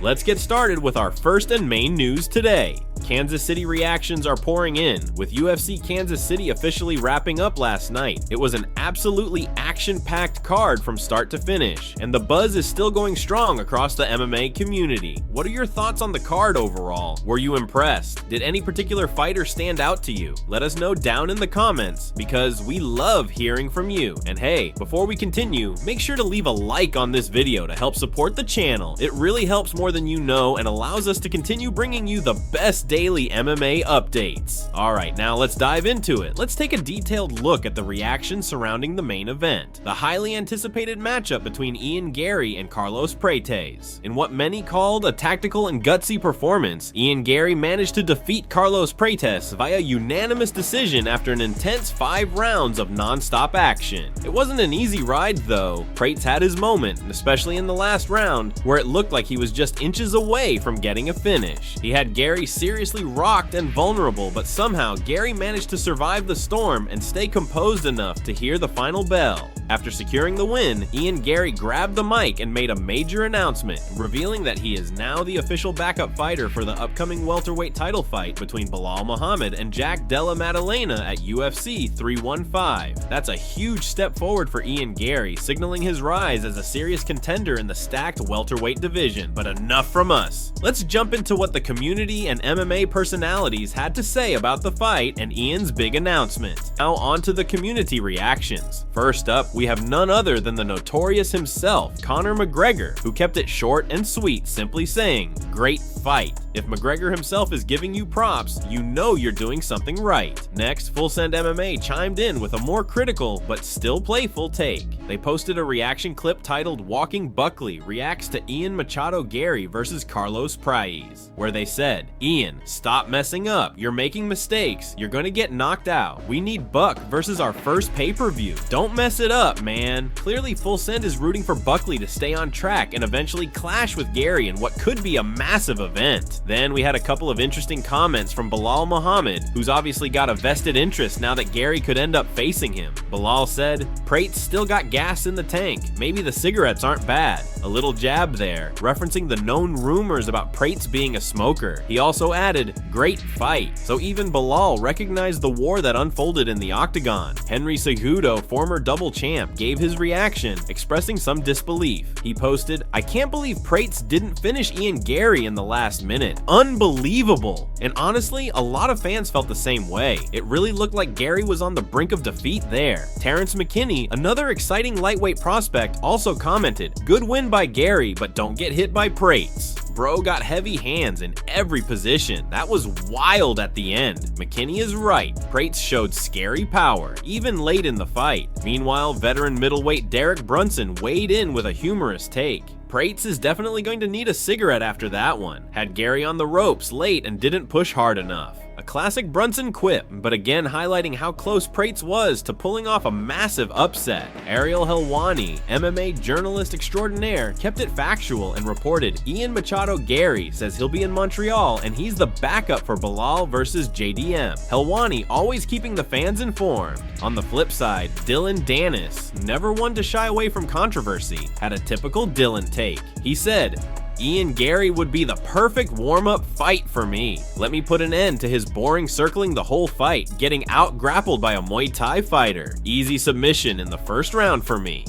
Let's get started with our first and main news today. Kansas City reactions are pouring in, with UFC Kansas City officially wrapping up last night. It was an absolutely action-packed card from start to finish, and the buzz is still going strong across the MMA community. What are your thoughts on the card overall? Were you impressed? Did any particular fighter stand out to you? Let us know down in the comments, because we love hearing from you. And hey, before we continue, make sure to leave a like on this video to help support the channel. It really helps more than you know and allows us to continue bringing you the best daily MMA updates. Alright, now let's dive into it. Let's take a detailed look at the reaction surrounding the main event, the highly anticipated matchup between Ian Garry and Carlos Prates. In what many called a tactical and gutsy performance, Ian Garry managed to defeat Carlos Prates via unanimous decision after an intense 5 rounds of non-stop action. It wasn't an easy ride though. Prates had his moment, especially in the last round, where it looked like he was just inches away from getting a finish. He had Garry seriously rocked and vulnerable, but somehow Garry managed to survive the storm and stay composed enough to hear the final bell. After securing the win, Ian Garry grabbed the mic and made a major announcement, revealing that he is now the official backup fighter for the upcoming welterweight title fight between Belal Muhammad and Jack Della Maddalena at UFC 315. That's a huge step forward for Ian Garry, signaling his rise as a serious contender in the stacked welterweight division. But enough from us. Let's jump into what the community and MMA personalities had to say about the fight and Ian's big announcement. Now on to the community reactions. First up, we have none other than the notorious himself, Conor McGregor, who kept it short and sweet, simply saying, "Great fight." If McGregor himself is giving you props, you know you're doing something right. Next, Full Send MMA chimed in with a more critical but still playful take. They posted a reaction clip titled "Walking Buckley reacts to Ian Machado Garry versus Carlos Prates," where they said, "Ian, stop messing up. You're making mistakes. You're gonna get knocked out. We need Buck versus our first pay-per-view. Don't mess it up, man." Clearly, Full Send is rooting for Buckley to stay on track and eventually clash with Garry in what could be a massive event. Then we had a couple of interesting comments from Belal Muhammad, who's obviously got a vested interest now that Garry could end up facing him. Belal said, "Prates still got gas in the tank. Maybe the cigarettes aren't bad." A little jab there, referencing the known rumors about Prates being a smoker. He also added, "Great fight." So even Belal recognized the war that unfolded in the octagon. Henry Cejudo, former double champ, gave his reaction, expressing some disbelief. He posted, "I can't believe Prates didn't finish Ian Garry in the last minute. Unbelievable." And honestly, a lot of fans felt the same way. It really looked like Garry was on the brink of defeat there. Terrence McKinney, another exciting lightweight prospect, also commented, "Good win by Garry, but don't get hit by Prates. Bro got heavy hands in every position. That was wild at the end." McKinney is right. Prates showed scary power, even late in the fight. Meanwhile, veteran middleweight Derek Brunson weighed in with a humorous take. Prates is definitely going to need a cigarette after that one. Had Garry on the ropes late and didn't push hard enough. A classic Brunson quip, but again highlighting how close Prates was to pulling off a massive upset. Ariel Helwani, MMA journalist extraordinaire, kept it factual and reported, "Ian Machado Garry says he'll be in Montreal and he's the backup for Belal versus JDM." Helwani always keeping the fans informed. On the flip side, Dylan Dennis, never one to shy away from controversy, had a typical Dylan take. He said, "Ian Garry would be the perfect warm-up fight for me. Let me put an end to his boring circling the whole fight, getting out-grappled by a Muay Thai fighter. Easy submission in the first round for me."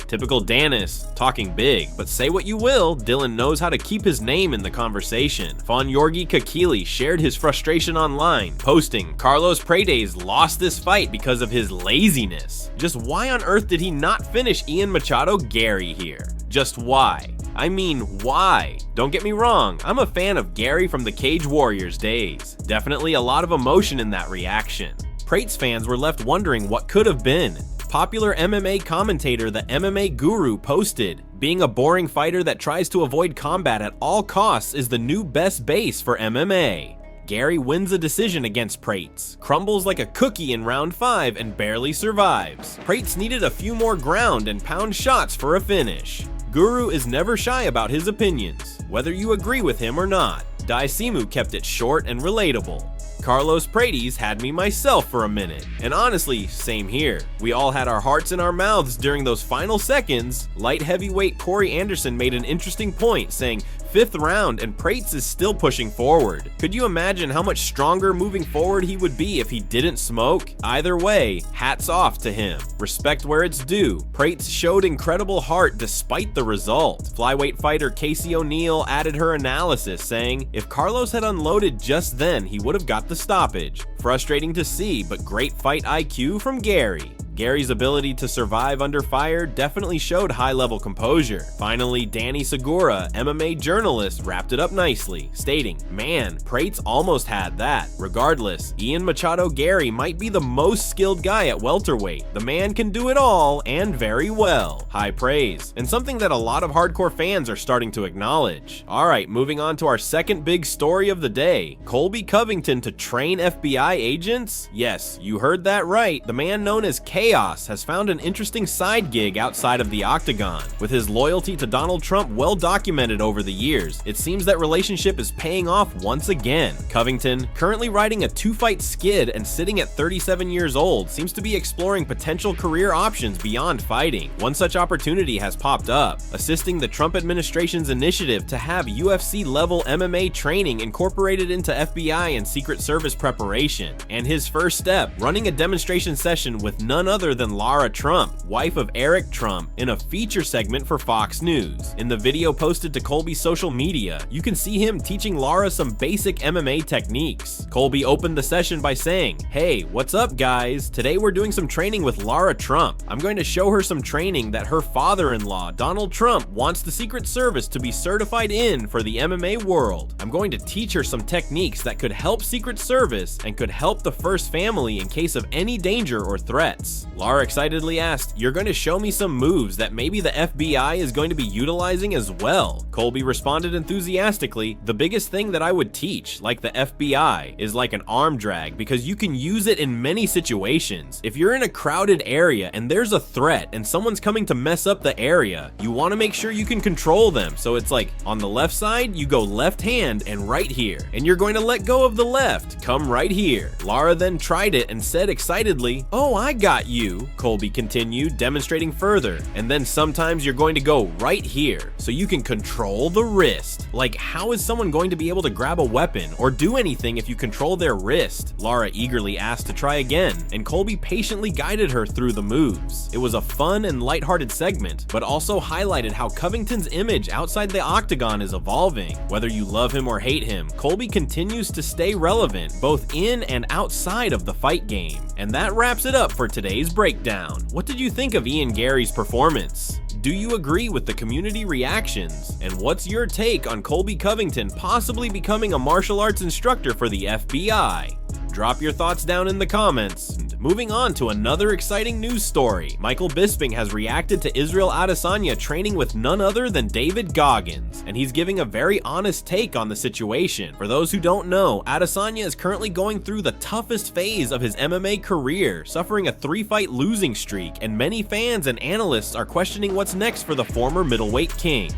Typical Dennis, talking big, but say what you will, Dylan knows how to keep his name in the conversation. Fonyorgi Kakili shared his frustration online, posting, "Carlos Prates lost this fight because of his laziness. Just why on earth did he not finish Ian Machado Garry here? Just why? I mean, why?" Don't get me wrong, I'm a fan of Garry from the Cage Warriors days. Definitely a lot of emotion in that reaction. Prates fans were left wondering what could have been. Popular MMA commentator The MMA Guru posted, "Being a boring fighter that tries to avoid combat at all costs is the new best base for MMA." Garry wins a decision against Prates, crumbles like a cookie in round 5 and barely survives. Prates needed a few more ground and pound shots for a finish. Guru is never shy about his opinions, whether you agree with him or not. Daisimu kept it short and relatable. Carlos Prates had me myself for a minute, and honestly, same here. We all had our hearts in our mouths during those final seconds. Light heavyweight Corey Anderson made an interesting point, saying, 5th round and Prates is still pushing forward. Could you imagine how much stronger moving forward he would be if he didn't smoke? Either way, hats off to him. Respect where it's due. Prates showed incredible heart despite the result. Flyweight fighter Casey O'Neill added her analysis, saying, "If Carlos had unloaded just then, he would have got the stoppage. Frustrating to see, but great fight IQ from Gary." Gary's ability to survive under fire definitely showed high-level composure. Finally, Danny Segura, MMA journalist, wrapped it up nicely, stating, "Man, Prates almost had that. Regardless, Ian Machado Gary might be the most skilled guy at welterweight. The man can do it all, and very well." High praise, and something that a lot of hardcore fans are starting to acknowledge. Alright, moving on to our second big story of the day. Colby Covington to train FBI agents? Yes, you heard that right. The man known as Chaos has found an interesting side gig outside of the octagon. With his loyalty to Donald Trump well documented over the years, it seems that relationship is paying off once again. Covington, currently riding a 2-fight skid and sitting at 37 years old, seems to be exploring potential career options beyond fighting. One such opportunity has popped up, assisting the Trump administration's initiative to have UFC-level MMA training incorporated into FBI and Secret Service preparation. And his first step, running a demonstration session with none other than Lara Trump, wife of Eric Trump, in a feature segment for Fox News. In the video posted to Colby's social media, you can see him teaching Lara some basic MMA techniques. Colby opened the session by saying, "Hey, what's up guys? Today we're doing some training with Lara Trump. I'm going to show her some training that her father-in-law, Donald Trump, wants the Secret Service to be certified in for the MMA world. I'm going to teach her some techniques that could help Secret Service and could help the first family in case of any danger or threats." Lara excitedly asked, "You're going to show me some moves that maybe the FBI is going to be utilizing as well?" Colby responded enthusiastically, "The biggest thing that I would teach, like the FBI, is like an arm drag, because you can use it in many situations. If you're in a crowded area and there's a threat and someone's coming to mess up the area, you want to make sure you can control them. So it's like, on the left side, you go left hand and right here, and you're going to let go of the left, come right here." Lara then tried it and said excitedly, "Oh, I got you," Colby continued, demonstrating further. "And then sometimes you're going to go right here, so you can control the wrist. Like, how is someone going to be able to grab a weapon or do anything if you control their wrist?" Lara eagerly asked to try again, and Colby patiently guided her through the moves. It was a fun and lighthearted segment, but also highlighted how Covington's image outside the octagon is evolving. Whether you love him or hate him, Colby continues to stay relevant both in and outside of the fight game. And that wraps it up for today's breakdown. What did you think of Ian Gary's performance? Do you agree with the community reactions? And what's your take on Colby Covington possibly becoming a martial arts instructor for the FBI? Drop your thoughts down in the comments. And moving on to another exciting news story. Michael Bisping has reacted to Israel Adesanya training with none other than David Goggins, and he's giving a very honest take on the situation. For those who don't know, Adesanya is currently going through the toughest phase of his MMA career, suffering a 3-fight losing streak, and many fans and analysts are questioning what's next for the former middleweight king.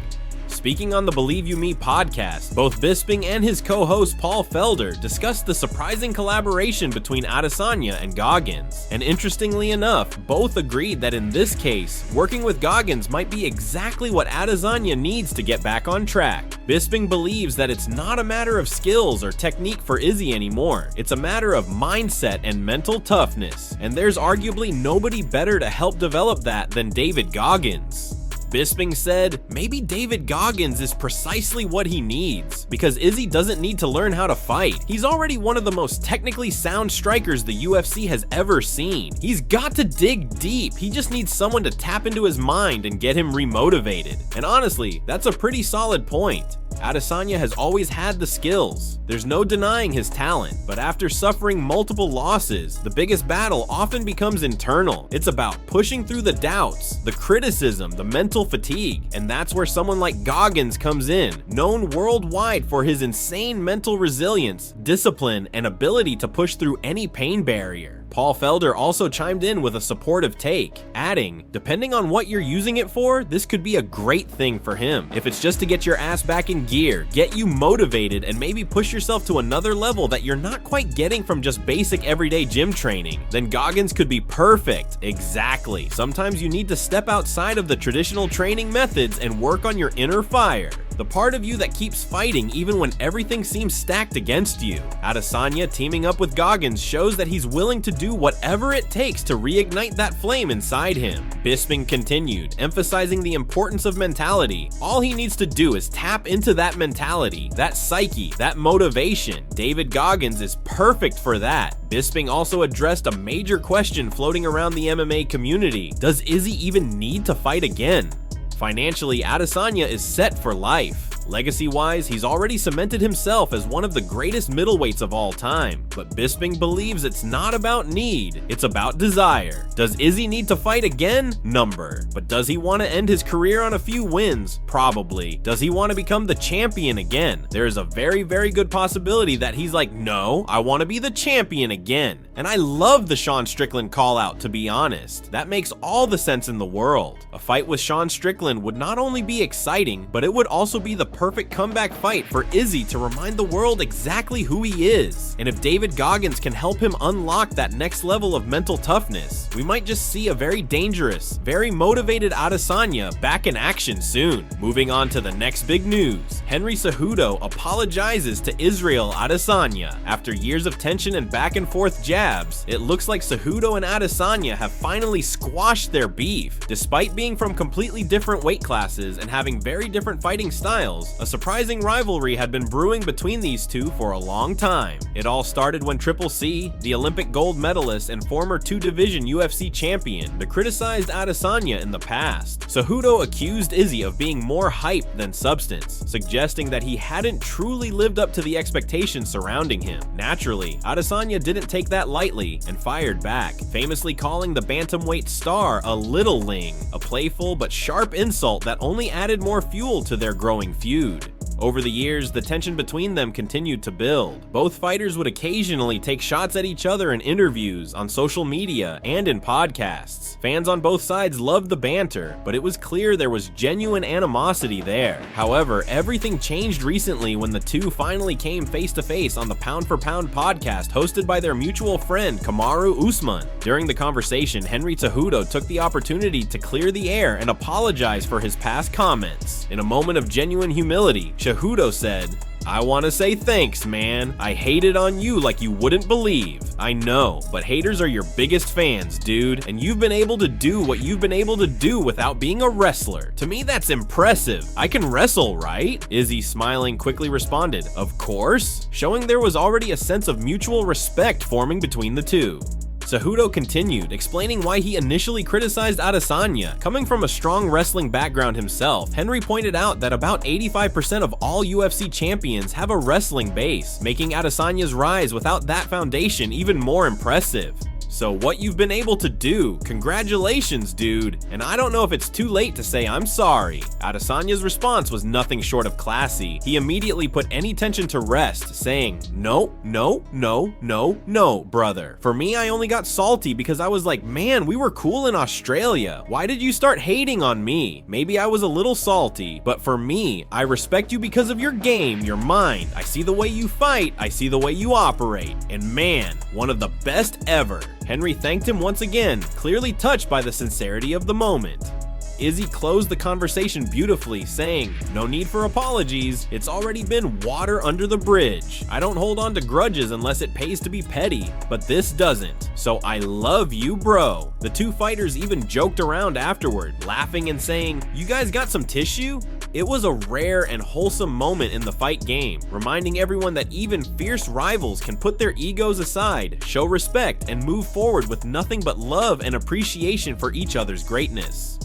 Speaking on the Believe You Me podcast, both Bisping and his co-host Paul Felder discussed the surprising collaboration between Adesanya and Goggins. And interestingly enough, both agreed that in this case, working with Goggins might be exactly what Adesanya needs to get back on track. Bisping believes that it's not a matter of skills or technique for Izzy anymore. It's a matter of mindset and mental toughness. And there's arguably nobody better to help develop that than David Goggins. Bisping said, "Maybe David Goggins is precisely what he needs, because Izzy doesn't need to learn how to fight. He's already one of the most technically sound strikers the UFC has ever seen. He's got to dig deep. He just needs someone to tap into his mind and get him remotivated." And honestly, that's a pretty solid point. Adesanya has always had the skills. There's no denying his talent, but after suffering multiple losses, the biggest battle often becomes internal. It's about pushing through the doubts, the criticism, the mental fatigue, and that's where someone like Goggins comes in, known worldwide for his insane mental resilience, discipline, and ability to push through any pain barrier. Paul Felder also chimed in with a supportive take, adding, "Depending on what you're using it for, this could be a great thing for him. If it's just to get your ass back in gear, get you motivated, and maybe push yourself to another level that you're not quite getting from just basic everyday gym training, then Goggins could be perfect." Exactly. Sometimes you need to step outside of the traditional training methods and work on your inner fire. The part of you that keeps fighting even when everything seems stacked against you. Adesanya teaming up with Goggins shows that he's willing to do whatever it takes to reignite that flame inside him. Bisping continued, emphasizing the importance of mentality. All he needs to do is tap into that mentality, that psyche, that motivation. David Goggins is perfect for that. Bisping also addressed a major question floating around the MMA community. Does Izzy even need to fight again? Financially, Adesanya is set for life. Legacy-wise, he's already cemented himself as one of the greatest middleweights of all time, but Bisping believes it's not about need, it's about desire. Does Izzy need to fight again? Number. But does he want to end his career on a few wins? Probably. Does he want to become the champion again? There is a very, very good possibility that he's like, no, I want to be the champion again. And I love the Sean Strickland call out, to be honest. That makes all the sense in the world. A fight with Sean Strickland would not only be exciting, but it would also be the perfect comeback fight for Izzy to remind the world exactly who he is. And if David Goggins can help him unlock that next level of mental toughness, we might just see a very dangerous, very motivated Adesanya back in action soon. Moving on to the next big news. Henry Cejudo apologizes to Israel Adesanya. After years of tension and back and forth jabs, it looks like Cejudo and Adesanya have finally squashed their beef. Despite being from completely different weight classes and having very different fighting styles, a surprising rivalry had been brewing between these two for a long time. It all started when Triple C, the Olympic gold medalist and former two-division UFC champion, criticized Adesanya in the past. Cejudo accused Izzy of being more hype than substance, suggesting that he hadn't truly lived up to the expectations surrounding him. Naturally, Adesanya didn't take that lightly and fired back, famously calling the bantamweight star a littling, a playful but sharp insult that only added more fuel to their growing feud. Over the years, the tension between them continued to build. Both fighters would occasionally take shots at each other in interviews, on social media, and in podcasts. Fans on both sides loved the banter, but it was clear there was genuine animosity there. However, everything changed recently when the two finally came face to face on the Pound for Pound podcast hosted by their mutual friend Kamaru Usman. During the conversation, Henry Cejudo took the opportunity to clear the air and apologize for his past comments. In a moment of genuine humility, Cejudo said, "I want to say thanks, man. I hated on you like you wouldn't believe. I know, but haters are your biggest fans, dude, and you've been able to do what you've been able to do without being a wrestler. To me, that's impressive. I can wrestle, right?" Izzy, smiling, quickly responded, "Of course," showing there was already a sense of mutual respect forming between the two. Cejudo continued, explaining why he initially criticized Adesanya. Coming from a strong wrestling background himself, Henry pointed out that about 85% of all UFC champions have a wrestling base, making Adesanya's rise without that foundation even more impressive. So what you've been able to do, congratulations, dude, and I don't know if it's too late to say I'm sorry. Adesanya's response was nothing short of classy. He immediately put any tension to rest, saying, "No, no, no, no, no, brother. For me, I only got salty because I was like, man, we were cool in Australia. Why did you start hating on me? Maybe I was a little salty, but for me, I respect you because of your game, your mind. I see the way you fight, I see the way you operate, and man, one of the best ever." Henry thanked him once again, clearly touched by the sincerity of the moment. Izzy closed the conversation beautifully, saying, "No need for apologies. It's already been water under the bridge. I don't hold on to grudges unless it pays to be petty, but this doesn't. So I love you, bro." The two fighters even joked around afterward, laughing and saying, "You guys got some tissue?" It was a rare and wholesome moment in the fight game, reminding everyone that even fierce rivals can put their egos aside, show respect, and move forward with nothing but love and appreciation for each other's greatness.